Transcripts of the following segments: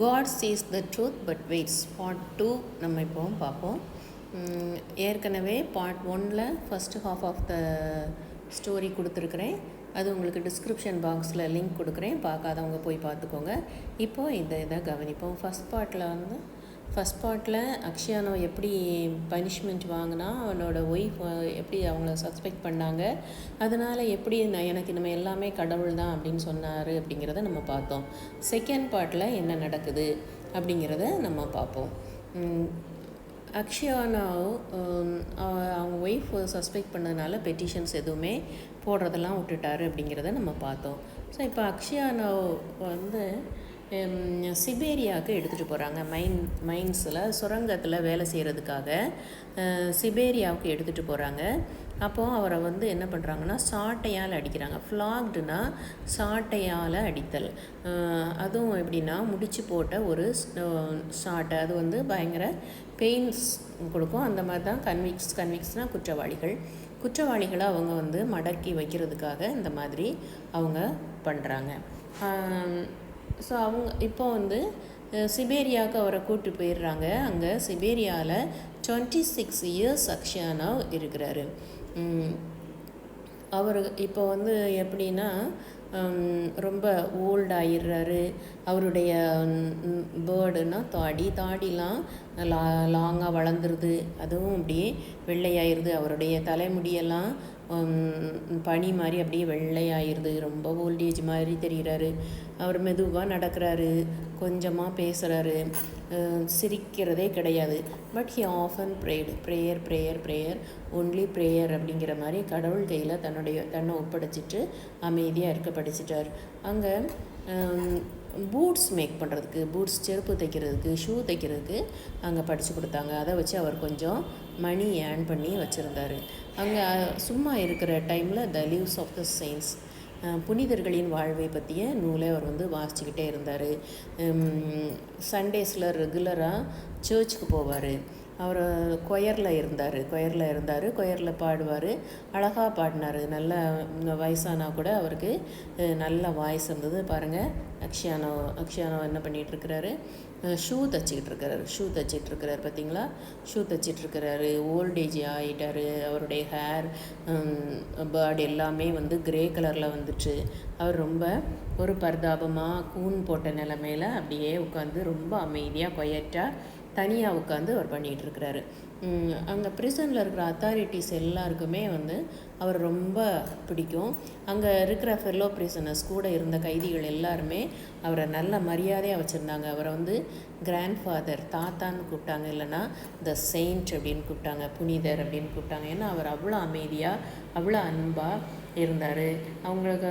God sees the truth but waits part 2 நம்ம இப்போவும் பார்ப்போம். ஏற்கனவே பார்ட் 1ல் first half of the story கொடுத்துருக்குறேன். அது உங்களுக்கு டிஸ்கிரிப்ஷன் பாக்ஸில் லிங்க் கொடுக்குறேன், பார்க்காதவங்க போய் பார்த்துக்கோங்க. இப்போது இதை கவனிப்போம். ஃபஸ்ட் பார்ட்டில் அக்ஷயானோ எப்படி பனிஷ்மெண்ட் வாங்கினா, அவனோட ஒய்ஃப் எப்படி அவங்கள சஸ்பெக்ட் பண்ணாங்க, அதனால் எப்படி எனக்கு நம்ம எல்லாமே கடவுள் தான் அப்படின்னு சொன்னார் அப்படிங்கிறத நம்ம பார்த்தோம். செகண்ட் பார்ட்டில் என்ன நடக்குது அப்படிங்கிறத நம்ம பார்ப்போம். அக்ஷயானோ அவங்க ஒய்ஃப் சஸ்பெக்ட் பண்ணதுனால பெட்டிஷன்ஸ் எதுவுமே போடுறதெல்லாம் விட்டுட்டாரு அப்படிங்கிறத நம்ம பார்த்தோம். ஸோ இப்போ அக்ஷயானோ வந்து சிபேரியாவுக்கு எடுத்துகிட்டு போகிறாங்க. மைன்ஸில் சுரங்கத்தில் வேலை செய்கிறதுக்காக சிபேரியாவுக்கு எடுத்துகிட்டு போகிறாங்க. அப்போது அவரை வந்து என்ன பண்ணுறாங்கன்னா சாட்டையால் அடிக்கிறாங்க. ஃப்ளாக்டுனா சாட்டையால் அடித்தல். அதுவும் எப்படின்னா முடிச்சு போட்ட ஒரு சாட்டை, அது வந்து பயங்கர பெயின்ஸ் கொடுக்கும். அந்த மாதிரி தான் கன்விக்ஸ்னால் குற்றவாளிகளை அவங்க வந்து மடக்கி வைக்கிறதுக்காக இந்த மாதிரி அவங்க பண்ணுறாங்க. ஸோ அவங்க இப்போ வந்து சிபேரியாவுக்கு அவரை கூப்பிட்டு போயிடுறாங்க. அங்கே சிபேரியாவில் 26 இயர்ஸ் அக்ஷயானோ இருக்கிறாரு. அவர் இப்போ வந்து எப்படின்னா ரொம்ப ஓல்ட் ஆகிடுறாரு. அவருடைய பேர்டுன்னா தாடிலாம் லாங்காக வளர்ந்துருது, அதுவும் அப்படியே வெள்ளையாயிருது. அவருடைய தலைமுடியெல்லாம் பனி மாதிரி அப்படியே வெள்ளையாயிருது. ரொம்ப ஓல்டேஜ் மாதிரி தெரிகிறாரு. அவர் மெதுவாக நடக்கிறாரு, கொஞ்சமாக பேசுகிறாரு, சிரிக்கிறதே கிடையாது. But he often prayer only prayer அப்படிங்கிற மாதிரி கடவுள் கையில் தன்னை ஒப்படைச்சிட்டு அமைதியாக இருக்க படிச்சிட்டார். அங்கே பூட்ஸ் மேக் பண்ணுறதுக்கு, பூட்ஸ் செருப்பு தைக்கிறதுக்கு, ஷூ தைக்கிறதுக்கு அங்கே படித்து கொடுத்தாங்க. அதை வச்சு அவர் கொஞ்சம் மணி ஏர்ன் பண்ணி வச்சுருந்தார். அங்கே சும்மா இருக்கிற டைமில் த லிவ்ஸ் ஆஃப் த செயின்ட்ஸ், புனிதர்களின் வாழ்வை பற்றிய நூலை அவர் வந்து வாசிச்சுக்கிட்டே இருந்தார். சண்டேஸில் ரெகுலராக சர்ச்சுக்கு போவார். அவர் கொயரில் இருந்தார். கொயரில் பாடுவார், அழகாக பாடினார். நல்ல வயசானா கூட அவருக்கு நல்ல வாய்ஸ் இருந்தது. பாருங்கள், அக்ஷயானோ என்ன பண்ணிகிட்ருக்கிறாரு, ஷூ தைச்சிட்ருக்கிறாரு. பார்த்தீங்களா, ஷூ தைச்சிட்ருக்கிறாரு. ஓல்டேஜ் ஆகிட்டார். அவருடைய ஹேர் பேர்டு எல்லாமே வந்து கிரே கலரில் வந்துச்சு. அவர் ரொம்ப ஒரு பரிதாபமாக கூன் போட்ட நிலமையில் அப்படியே உட்காந்து ரொம்ப அமைதியாக கொயட்டாக தனியாக உட்காந்து அவர் பண்ணிகிட்ருக்கிறாரு. அங்கே ப்ரிசனில் இருக்கிற அத்தாரிட்டிஸ் எல்லாருக்குமே வந்து அவர் ரொம்ப பிடிக்கும். அங்கே இருக்கிற ஃபெல்லோ ப்ரிசனர்ஸ் கூட இருந்த கைதிகள் எல்லாருமே அவரை நல்ல மரியாதையாக வச்சுருந்தாங்க. அவரை வந்து கிராண்ட் ஃபாதர், தாத்தான்னு கூப்பிட்டாங்க, இல்லைன்னா த செயின்ட் அப்படின்னு கூப்பிட்டாங்க, புனிதர் அப்படின்னு கூப்பிட்டாங்க. ஏன்னா அவர் அவ்வளோ அமைதியாக அவ்வளோ அன்பாக இருந்தார். அவங்களுக்கு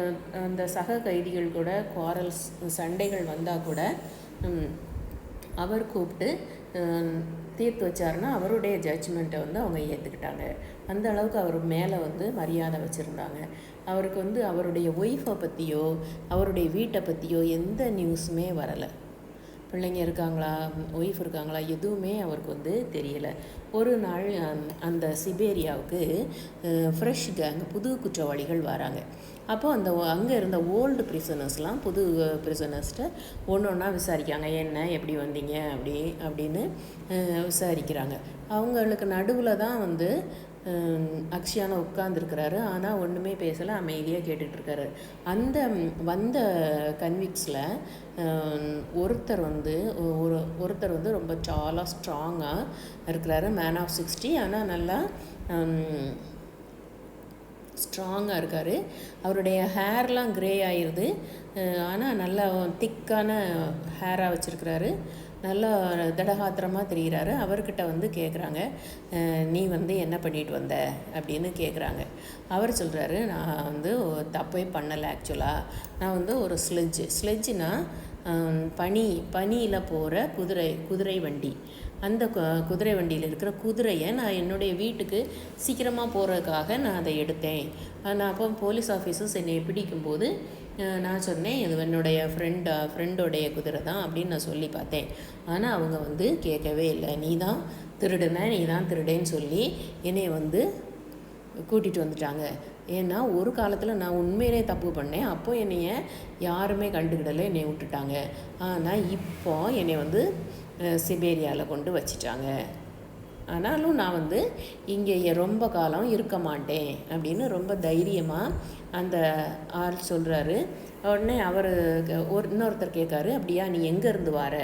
அந்த சக கைதிகள் கூட குவாரல்ஸ், சண்டைகள் வந்தால் கூட அவர் கூப்பிட்டு தீர்த்து வச்சாருன்னா அவருடைய ஜட்ஜ்மெண்ட்டை வந்து அவங்க ஏற்றுக்கிட்டாங்க. அந்த அளவுக்கு அவர் மேலே வந்து மரியாதை வச்சுருந்தாங்க. அவருக்கு வந்து அவருடைய ஒய்ஃபை பற்றியோ அவருடைய வீட்டை பற்றியோ எந்த நியூஸுமே வரலை. பிள்ளைங்க இருக்காங்களா, ஒய்ஃப் இருக்காங்களா, எதுவுமே அவருக்கு வந்து தெரியலை. ஒரு நாள் அந்த சிபேரியாவுக்கு ஃப்ரெஷ் கேங், புது குற்றவாளிகள் வராங்க. அப்போ அங்கே இருந்த ஓல்டு ப்ரிசனர்ஸ்லாம் புது ப்ரிசனர்ஸ்கிட்ட ஒன்றா விசாரிக்காங்க. என்ன, எப்படி வந்தீங்க அப்படின்னு விசாரிக்கிறாங்க. அவங்களுக்கு நடுவில் தான் வந்து அக்ஷயானோ உட்கார்ந்துருக்கிறாரு. ஆனால் ஒன்றுமே பேசலை, அமைதியாக கேட்டுட்ருக்காரு. அந்த வந்த கன்விக்ஸில் ஒருத்தர் வந்து ரொம்ப டாலாக ஸ்ட்ராங்காக இருக்கிறாரு, மேன் ஆஃப் 60. ஆனால் நல்லா ஸ்ட்ராங்காக இருக்கார். அவருடைய ஹேர்லாம் க்ரே ஆகிடுது, ஆனால் நல்லா திக்கான ஹேராக வச்சுருக்கிறாரு. நல்லா திடகாத்திரமாக தெரிகிறாரு. அவர்கிட்ட வந்து கேட்குறாங்க, நீ வந்து என்ன பண்ணிட்டு வந்த அப்படின்னு கேட்குறாங்க. அவர் சொல்கிறாரு, நான் வந்து தப்பே பண்ணலை. ஆக்சுவலாக நான் வந்து ஒரு ஸ்லெட்ஜுனா பனியில் போகிற குதிரை வண்டி. அந்த குதிரை வண்டியில் இருக்கிற குதிரையை நான் என்னுடைய வீட்டுக்கு சீக்கிரமாக போகிறதுக்காக நான் அதை எடுத்தேன். நான் அப்போ போலீஸ் ஆஃபீஸர்ஸ் என்னை பிடிக்கும்போது நான் சொன்னேன், இது என்னுடைய ஃப்ரெண்டோடைய குதிரை தான் அப்படின்னு நான் சொல்லி பார்த்தேன். ஆனால் அவங்க வந்து கேட்கவே இல்லை. நீ தான் திருடேன்னு சொல்லி என்னை வந்து கூட்டிகிட்டு வந்துட்டாங்க. ஏன்னா ஒரு காலத்தில் நான் உண்மையிலே தப்பு பண்ணேன், அப்போது என்னைய யாருமே கண்டுக்கிடலை, என்னை விட்டுட்டாங்க. ஆனால் இப்போ என்னை வந்து சிபேரியாவில் கொண்டு வச்சிட்டாங்க. ஆனாலும் நான் வந்து இங்கே ரொம்ப காலம் இருக்க மாட்டேன் அப்படின்னு ரொம்ப தைரியமாக அந்த ஆள் சொல்கிறாரு. உடனே அவர் இன்னொருத்தர் கேட்காரு, அப்படியா நீ எங்கேருந்து வார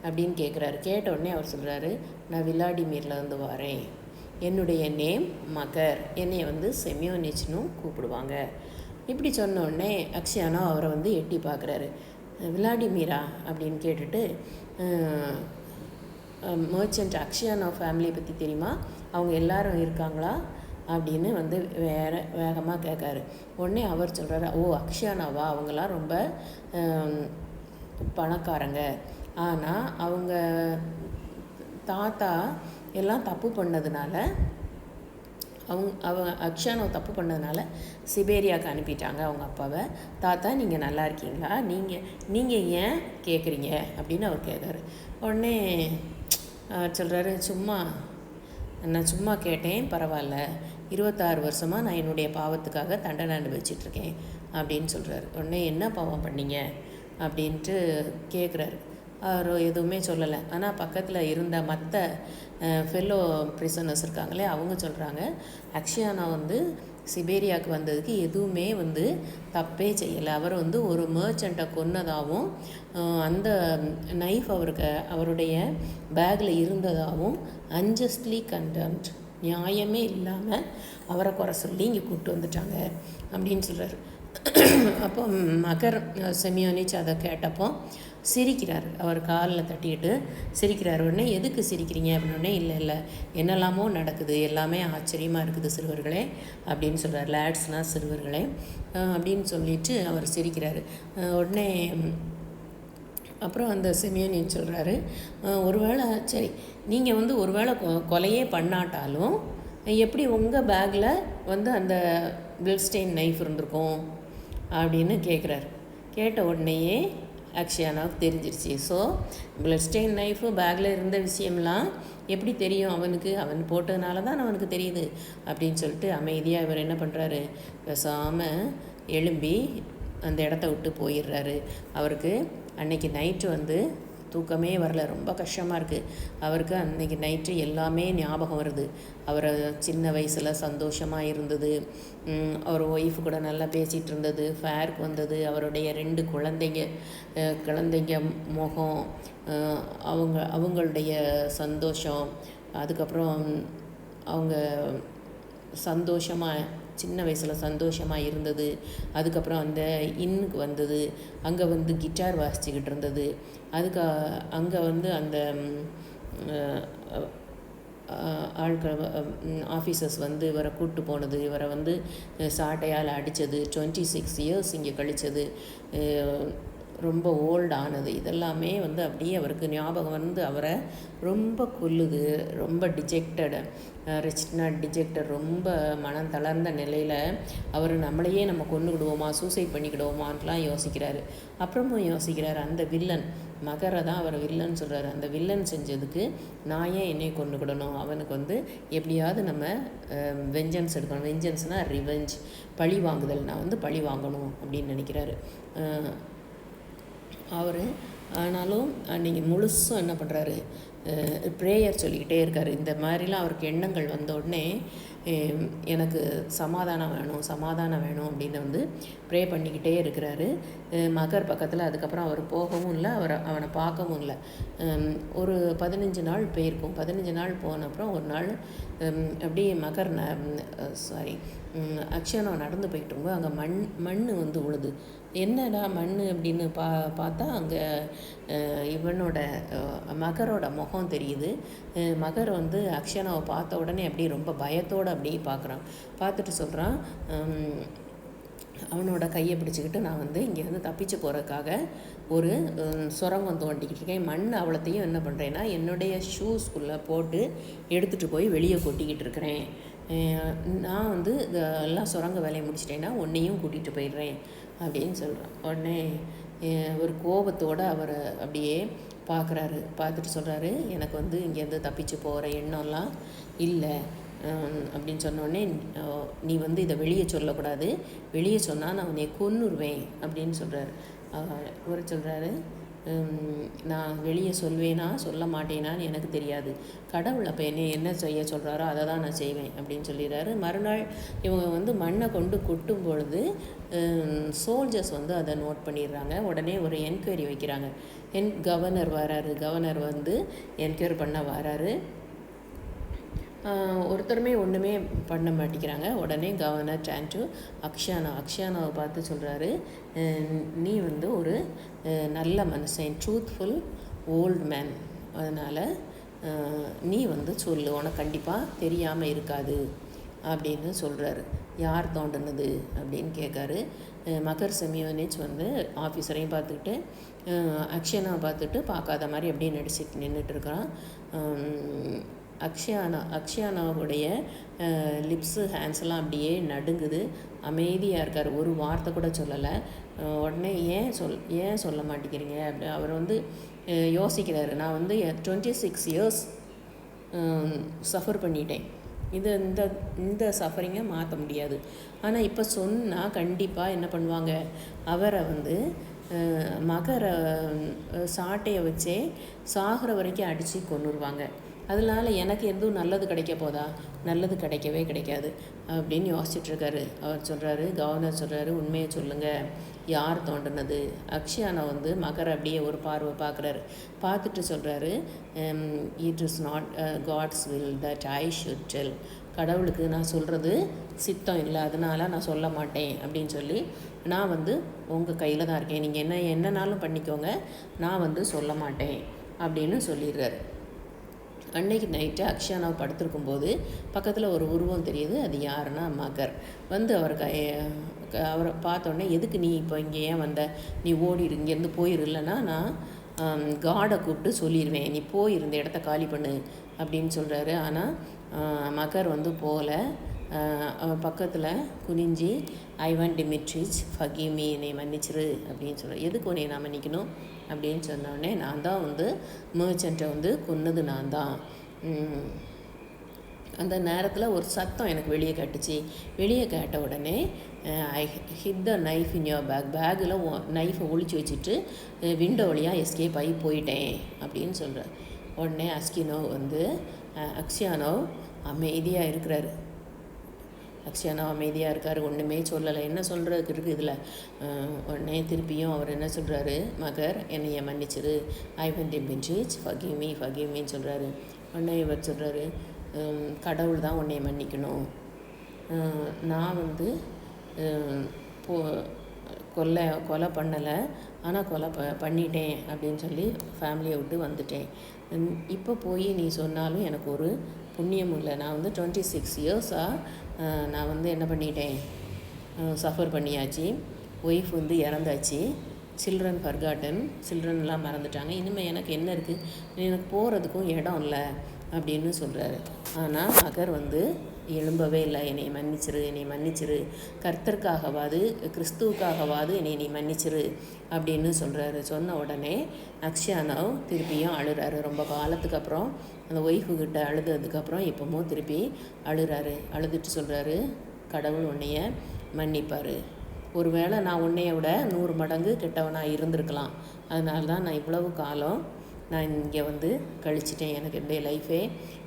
அப்படின்னு கேட்குறாரு. கேட்ட உடனே அவர் சொல்கிறாரு, நான் விளாடிமீர்லேருந்து வரேன், என்னுடைய நேம் மகர், என்னை வந்து செமியோனிச்னு கூப்பிடுவாங்க. இப்படி சொன்ன உடனே அக்ஷயானோ அவரை வந்து எட்டி பார்க்குறாரு. விளாடிமீரா அப்படின்னு கேட்டுட்டு, மர்ச்சன்ட் அக்ஷயானோ ஃபேமிலியை பற்றி தெரியுமா, அவங்க எல்லாரும் இருக்காங்களா அப்படின்னு வந்து வேகமாக கேட்காரு. உடனே அவர் சொல்கிறாரு, ஓ அக்ஷயானாவா, அவங்களாம் ரொம்ப பணக்காரங்க, ஆனால் அவங்க தாத்தா எல்லாம் தப்பு பண்ணதுனால அக்ஷயானோ தப்பு பண்ணதுனால சிபேரியாவுக்கு அனுப்பிட்டாங்க அவங்க அப்பாவை. தாத்தா நீங்கள் நல்லா இருக்கீங்களா, நீங்கள் ஏன் கேட்குறீங்க அப்படின்னு அவர் கேட்காரு. உடனே சொல்கிறாரு, நான் சும்மா கேட்டேன், பரவாயில்ல, 26 வருஷமாக நான் என்னுடைய பாவத்துக்காக தண்டனை அனுபவிச்சிட்ருக்கேன் அப்படின்னு சொல்கிறாரு. உடனே என்ன பாவம் பண்ணீங்க அப்படின்ட்டு கேட்குறாரு. அவர் எதுவுமே சொல்லலை. ஆனால் பக்கத்தில் இருந்த மற்ற ஃபெல்லோ ப்ரிசனர்ஸ் இருக்காங்களே, அவங்க சொல்கிறாங்க, அக்ஷயானா வந்து சிபேரியாவுக்கு வந்ததுக்கு எதுவுமே வந்து தப்பே செய்யலை. அவர் வந்து ஒரு மர்ச்சண்ட்டை கொன்னதாகவும் அந்த நைஃப் அவருடைய பேக்கில் இருந்ததாகவும் அன்ஜஸ்ட்லி கண்டெம்ட், நியாயமே இல்லாமல் அவரை குறை சொல்லி இங்கே கூப்பிட்டு வந்துட்டாங்க அப்படின்னு சொல்கிறார். அப்போ மகர் செமியோனிச் அதை கேட்டப்போ சிரிக்கிறார். அவர் காலில் தட்டிக்கிட்டு சிரிக்கிறார். உடனே எதுக்கு சிரிக்கிறீங்க அப்படின்னே, இல்லை என்னெல்லாமோ நடக்குது, எல்லாமே ஆச்சரியமாக இருக்குது சிறுவர்களே அப்படின்னு சொல்கிறார். லேட்ஸ்னால் சிறுவர்களே அப்படின்னு சொல்லிட்டு அவர் சிரிக்கிறார். உடனே அப்புறம் அந்த செமியோனியன் சொல்கிறாரு, ஒருவேளை சரி நீங்கள் வந்து ஒருவேளை கொலையே பண்ணாட்டாலும் எப்படி உங்கள் பேக்கில் வந்து அந்த பிளட்ஸ்டெயின் நைஃப் இருந்திருக்கும் அப்படின்னு கேட்குறாரு. கேட்ட உடனேயே அக்ஷயானாவுக்கு தெரிஞ்சிருச்சு. ஸோ பிளட்ஸ்டெயின் நைஃபு பேக்கில் இருந்த விஷயம்லாம் எப்படி தெரியும் அவனுக்கு, அவன் போட்டதுனால தான் அவனுக்கு தெரியுது அப்படின்னு சொல்லிட்டு அமைதியாக இவர் என்ன பண்ணுறாரு, பேசாமல் எழும்பி அந்த இடத்த விட்டு போயிடுறாரு. அவருக்கு அன்றைக்கி நைட்டு வந்து தூக்கமே வரல, ரொம்ப கஷ்டமாக இருக்குது அவருக்கு. அன்றைக்கி நைட்டு எல்லாமே ஞாபகம் வருது. அவர் சின்ன வயசில் சந்தோஷமாக இருந்தது, அவர் ஒய்ஃபு கூட நல்லா பேசிகிட்டு இருந்தது, ஃபேருக்கு வந்தது, அவருடைய 2 குழந்தைங்க முகம், அவங்களுடைய சந்தோஷம், அதுக்கப்புறம் அவங்க சந்தோஷமாக சின்ன வயசில் சந்தோஷமாக இருந்தது, அதுக்கப்புறம் அந்த இன்னுக்கு வந்தது, அங்கே வந்து கிட்டார் வாசிச்சுக்கிட்டு இருந்தது, அங்கே வந்து அந்த ஆட்கள் ஆஃபீஸர்ஸ் வந்து இவரை கூப்பிட்டு போனது, இவரை வந்து சாட்டையால் அடித்தது, 26 இயர்ஸ் இங்கே கழித்தது, ரொம்ப ஓல்டு ஆனது, இதெல்லாமே வந்து அப்படியே அவருக்கு ஞாபகம் வந்து அவரை ரொம்ப கொல்லுது. ரொம்ப டிஜெக்டட், ரொம்ப மனம் தளர்ந்த நிலையில் அவர் நம்மளையே நம்ம கொண்டுக்கிடுவோமா, சூசைட் பண்ணிக்கிடுவோமான்லாம் யோசிக்கிறாரு. அப்புறமும் யோசிக்கிறார், அந்த வில்லன் மகரை தான் அவர் வில்லன் சொல்கிறாரு. அந்த வில்லன் செஞ்சதுக்கு நான் ஏன் என்னை கொண்டுக்கிடணும், அவனுக்கு வந்து எப்படியாவது நம்ம வெஞ்சன்ஸ் எடுக்கணும். வெஞ்சன்ஸ்னால் ரிவெஞ்ச், பழி வாங்குதல், நான் வந்து பழி வாங்கணும் அப்படின்னு நினைக்கிறாரு அவர். ஆனாலும் நீங்கள் முழுசும் என்ன பண்ணுறாரு, ப்ரேயர் சொல்லிக்கிட்டே இருக்கார். இந்த மாதிரிலாம் அவருக்கு எண்ணங்கள் வந்த உடனே எனக்கு சமாதானம் வேணும் அப்படின்னு வந்து ப்ரே பண்ணிக்கிட்டே இருக்கிறாரு. மகர் பக்கத்தில் அதுக்கப்புறம் அவர் போகவும் இல்லை, அவனை பார்க்கவும் இல்லை. ஒரு 15 நாள் போயிருக்கும். 15 நாள் போன அப்புறம் ஒரு நாள் அப்படியே மகர் அக்ஷயானோ நடந்து போயிட்டு அங்கே மண் வந்து உழுது. என்னடா மண் அப்படின்னு பார்த்தா அங்கே இவனோட மகரோட முகம் தெரியுது. மகர் வந்து அக்ஷயானாவை பார்த்த உடனே அப்படியே ரொம்ப பயத்தோடு அப்படியே பார்த்துட்டு சொல்கிறான், அவனோட கையை பிடிச்சிக்கிட்டு, நான் வந்து இங்கே வந்து தப்பிச்சு போகிறதுக்காக ஒரு சுரங்கம் தோண்டிக்கிட்டு இருக்கேன். மண் அவ்வளோத்தையும் என்ன பண்ணுறேன்னா என்னுடைய ஷூஸ்குள்ளே போட்டு எடுத்துகிட்டு போய் வெளியே கொட்டிக்கிட்டு இருக்கிறேன். நான் வந்து எல்லாம் சுரங்க வேலையை முடிச்சிட்டேன்னா உன்னையும் கூட்டிகிட்டு போயிடுறேன் அப்படின்னு சொல்கிறான். உடனே ஒரு கோபத்தோடு அவரை அப்படியே பார்க்குறாரு. பார்த்துட்டு சொல்கிறாரு, எனக்கு வந்து இங்கேருந்து தப்பிச்சு போகிற எண்ணம்லாம் இல்லை, அப்படின்னு சொன்னோடனே, நீ வந்து இதை வெளியே சொல்லக்கூடாது, வெளியே சொன்னால் நான் உன்னை கொன்னுருவேன் அப்படின்னு சொல்கிறாரு. இவர் சொல்கிறாரு, நான் வெளியே சொல்வேனா சொல்ல மாட்டேனான்னு எனக்கு தெரியாது, கடவுள் அப்போ என்ன செய்ய சொல்கிறாரோ அதை தான் நான் செய்வேன் அப்படின்னு சொல்லிடுறாரு. மறுநாள் இவங்க வந்து மண்ணை கொண்டு கொட்டும் பொழுது சோல்ஜர்ஸ் வந்து அதை நோட் பண்ணிடுறாங்க. உடனே ஒரு என்கொயரி வைக்கிறாங்க. கவர்னர் வராரு. கவர்னர் வந்து என்கொயரி பண்ண வராரு. ஒருத்தருமே ஒன்றுமே பண்ண மாட்டேங்கிறாங்க. உடனே கவர்னர் டர்ன் டு அக்ஷயானாவை பார்த்து சொல்கிறாரு, நீ வந்து ஒரு நல்ல மனுஷன், ட்ரூத்ஃபுல் ஓல்டு மேன், அதனால் நீ வந்து சொல்லு, உனக்கு கண்டிப்பாக தெரியாமல் இருக்காது அப்படின்னு சொல்கிறாரு. யார் தோண்டினது அப்படின்னு கேட்காரு. மகர் செமியோனிச் வந்து ஆஃபீஸரையும் பார்த்துக்கிட்டு அக்ஷயானாவை பார்த்துட்டு பார்க்காத மாதிரி அப்படியே நடிச்சிட்டு நின்றுட்டுருக்கான். அக்ஷயானாவுடைய லிப்ஸு ஹேண்ட்ஸ்லாம் அப்படியே நடுங்குது. அமைதியாக இருக்கார், ஒரு வார்த்தை கூட சொல்லலை. உடனே ஏன் சொல்ல மாட்டேங்கிறீங்க அப்படி அவர் வந்து யோசிக்கிறாரு. நான் வந்து 26 இயர்ஸ் சஃபர் பண்ணிட்டேன், இந்த சஃபரிங்கை மாற்ற முடியாது. ஆனால் இப்போ சொன்னால் கண்டிப்பாக என்ன பண்ணுவாங்க, அவரை வந்து மகர சாட்டையை வச்சே சாகிற வரைக்கும் அடித்து கொன்னுருவாங்க. அதனால் எனக்கு எதுவும் நல்லது கிடைக்க போதா? நல்லது கிடைக்கவே கிடைக்காது அப்படின்னு யோசிச்சுட்ருக்காரு. அவர் சொல்கிறாரு, கவர்னர் சொல்கிறாரு, உண்மையை சொல்லுங்கள், யார் தோண்டினது? அக்ஷயானா வந்து மகரை அப்படியே ஒரு பார்வை பார்க்குறாரு. பார்த்துட்டு சொல்கிறாரு, it is not God's will that I should tell. கடவுளுக்கு நான் சொல்கிறது சித்தம் இல்லை, அதனால் நான் சொல்ல மாட்டேன் அப்படின்னு சொல்லி, நான் வந்து உங்கள் கையில் தான் இருக்கேன், நீங்கள் என்னன்னாலும் பண்ணிக்கோங்க, நான் வந்து சொல்ல மாட்டேன் அப்படின்னு சொல்லிடுறாரு. அன்னைக்கு நைட்டு அக்ஷயானாவை படுத்திருக்கும்போது பக்கத்தில் ஒரு உருவம் தெரியுது. அது யாருன்னா மகர் வந்து அவரை பார்த்தோன்னே, எதுக்கு நீ இப்போ இங்கே ஏன் வந்த, நீ ஓடிடு, இங்கேருந்து போயிரு, இல்லைன்னா நான் காடை கூப்பிட்டு சொல்லிடுவேன், நீ போயிருந்த இடத்த காலி பண்ணு அப்படின்னு சொல்கிறாரு. ஆனால் மகர் வந்து போகல. அவன் பக்கத்தில் குனிஞ்சி, ஐவன் டிமிட்ரிச் ஃபர்கிவ் மீ, என்னை மன்னிச்சிரு அப்படின்னு சொல்கிறார். எதுக்கு உன்னை நான் மன்னிக்கணும் அப்படின்னு சொன்னோடனே, நான் தான் வந்து மர்ச்சண்ட்டை வந்து கொன்னது நான் தான். அந்த நேரத்தில் ஒரு சத்தம் எனக்கு வெளியே கேட்டுச்சு. வெளியே கேட்ட உடனே I hid the knife in your பேக்கில் நைஃபை ஒழிச்சு வச்சுட்டு விண்டோ வழியாக எஸ்கேப் ஆகி போயிட்டேன் அப்படின்னு சொல்கிறார். உடனே அக்ஷயானோ அமைதியாக இருக்கிறாரு. அமைதியாக இருக்கார், ஒன்றுமே சொல்லலை. என்ன சொல்கிறதுக்கு இருக்குது இதில்? உடனே திருப்பியும் அவர் என்ன சொல்கிறாரு, மகர் என்னைய மன்னிச்சிரு, ஐவன் டிமிட்ரிச் ஃபர்கிவ் மீன்னு சொல்கிறாரு. உடனே இவர் சொல்கிறாரு, கடவுள் தான் உன்னை மன்னிக்கணும், நான் வந்து கொலை பண்ணலை, ஆனால் கொலை பண்ணிட்டேன் அப்படின்னு சொல்லி ஃபேமிலியை விட்டு வந்துட்டேன். இப்போ போய் நீ சொன்னாலும் எனக்கு ஒரு புண்ணியம் இல்லை. நான் வந்து 26 இயர்ஸாக நான் வந்து என்ன பண்ணிட்டேன், சஃபர் பண்ணியாச்சு. ஒய்ஃப் வந்து இறந்தாச்சு. சில்ட்ரன் சில்ட்ரன்லாம் மறந்துட்டாங்க. இனிமேல் எனக்கு என்ன இருக்குது, எனக்கு போகிறதுக்கும் இடம் இல்லை அப்படின்னு சொல்கிறாரு. ஆனால் மகர் வந்து எழும்பவே இல்லை. என்னை மன்னிச்சிரு, கர்த்தருக்காகவாது கிறிஸ்துவுக்காகவாது என்னை மன்னிச்சிரு அப்படின்னு சொல்கிறாரு. சொன்ன உடனே அக்ஷயானாவ் திருப்பியும் அழுறாரு. ரொம்ப காலத்துக்கு அப்புறம் அந்த ஒய்ஃபுக்கிட்ட அழுதுறதுக்கப்புறம் இப்போவும் திருப்பி அழுதுட்டு சொல்கிறாரு, கடவுள் உன்னைய மன்னிப்பார். ஒருவேளை நான் உன்னைய விட 100 மடங்கு கெட்டவனாக இருந்திருக்கலாம், அதனால தான் நான் இவ்வளவு காலம் நான் இங்கே வந்து கழிச்சிட்டேன். எனக்கு என்னுடைய லைஃபே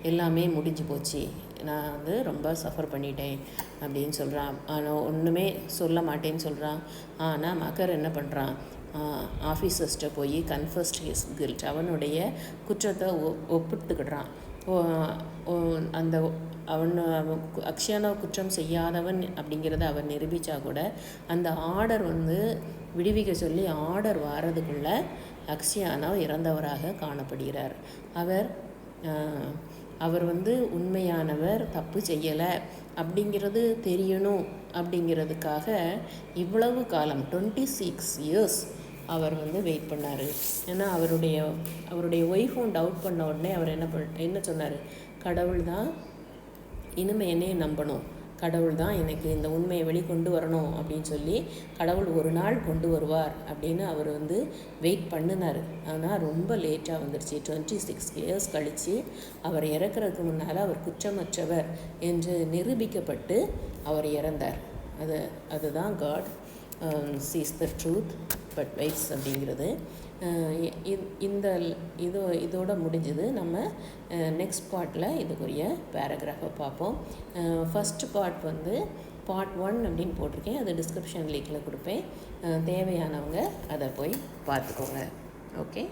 எல்லாமே முடிஞ்சு போச்சு, நான் வந்து ரொம்ப சஃபர் பண்ணிட்டேன் அப்படின்னு சொல்கிறான். ஆனால் ஒன்றுமே சொல்ல மாட்டேன்னு சொல்கிறான். ஆனால் மகர் என்ன பண்ணுறான், ஆஃபீஸர்ஸ்கிட்ட போய் கன்ஃபஸ்ட் ஹிஸ் கில்ட், அவனுடைய குற்றத்தை ஒப்புத்துக்கிடுறான். அந்த அக்ஷயானாவை குற்றம் செய்யாதவன் அப்படிங்கிறத அவர் நிரூபித்தா கூட, அந்த ஆர்டர் வந்து விடுவிக்க சொல்லி ஆர்டர் வாரதுக்குள்ளே அக்ஷயானாவ் இறந்தவராக காணப்படுகிறார். அவர் வந்து உண்மையானவர், தப்பு செய்யலை அப்படிங்கிறது தெரியணும் அப்படிங்கிறதுக்காக இவ்வளவு காலம் 26 இயர்ஸ் அவர் வந்து வெயிட் பண்ணார். ஏன்னா அவருடைய ஒய்ஃபும் டவுட் பண்ண உடனே அவர் என்ன சொன்னார், கடவுள் தான் இனிமேல் என்னையும் நம்பணும், கடவுள் தான் எனக்கு இந்த உண்மையை வெளிக்கொண்டு வரணும் அப்படின்னு சொல்லி கடவுள் ஒரு நாள் கொண்டு வருவார் அப்படின்னு அவர் வெயிட் பண்ணினார். ஆனால் ரொம்ப லேட்டாக வந்துடுச்சு. 26 இயர்ஸ் கழித்து அவர் இறக்குறதுக்கு முன்னால் அவர் குற்றமற்றவர் என்று நிரூபிக்கப்பட்டு அவர் இறந்தார். அதுதான் God sees the truth but waits அப்படிங்கிறது. இதோட முடிஞ்சது. நம்ம நெக்ஸ்ட் பார்ட்டில் இதுக்குரிய பேராகிராஃபை பார்ப்போம். ஃபஸ்ட்டு பார்ட் பார்ட் 1 அப்படின்னு போட்டிருக்கேன். அது டிஸ்கிரிப்ஷன் லிங்கில் கொடுப்பேன். தேவையானவங்க அதை போய் பார்த்துக்கோங்க. ஓகே.